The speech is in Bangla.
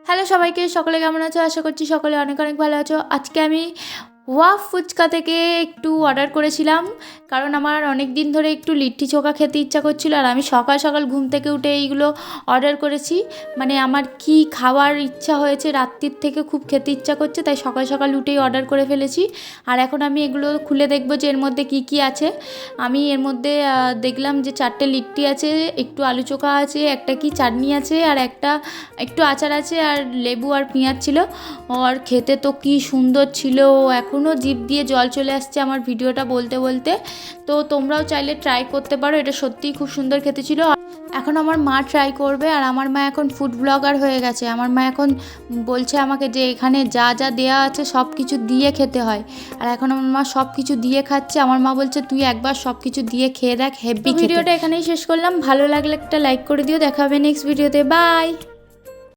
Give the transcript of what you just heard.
হ্যালো সবাইকে, সকলে কেমন আছো? আশা করছি সকলে অনেক অনেক ভালো আছো। আজকে আমি ওয়াফ ফুচকা থেকে একটু অর্ডার করেছিলাম, কারণ আমার অনেক দিন ধরে একটু লিট্টি চোখা খেতে ইচ্ছা করছিল। আর আমি সকাল সকাল ঘুম থেকে উঠে এইগুলো অর্ডার করেছি। মানে আমার কি খাওয়ার ইচ্ছা হয়েছে, রাত্রির থেকে খুব খেতে ইচ্ছা করছে, তাই সকাল সকাল উঠেই অর্ডার করে ফেলেছি। আর এখন আমি এগুলো খুলে দেখবো যে এর মধ্যে কি কি আছে। আমি এর মধ্যে দেখলাম যে 4টে লিট্টি আছে, একটু আলু চোখা আছে, একটা কি চাটনি আছে, আর একটা একটু আচার আছে, আর লেবু আর পেঁয়াজ ছিল। আর খেতে তো কি সুন্দর ছিল, এখনও জিভ দিয়ে জল চলে আসছে আমার ভিডিওটা বলতে বলতে। তো তোমরাও চাইলে ট্রাই করতে পারো, এটা সত্যিই খুব সুন্দর খেতে ছিল। এখন আমার মা ট্রাই করবে, আর আমার মা এখন ফুড ব্লগার হয়ে গেছে। আমার মা এখন বলছে আমাকে যে এখানে যা যা দেয়া আছে সব কিছু দিয়ে খেতে হয়। আর এখন আমার মা সব কিছু দিয়ে খাচ্ছে। আমার মা বলছে তুই একবার সব কিছু দিয়ে খেয়ে দেখ, হেভি। ভিডিওটা এখানেই শেষ করলাম। ভালো লাগলে একটা লাইক করে দিও। দেখা হবে নেক্সট ভিডিওতে। বাই।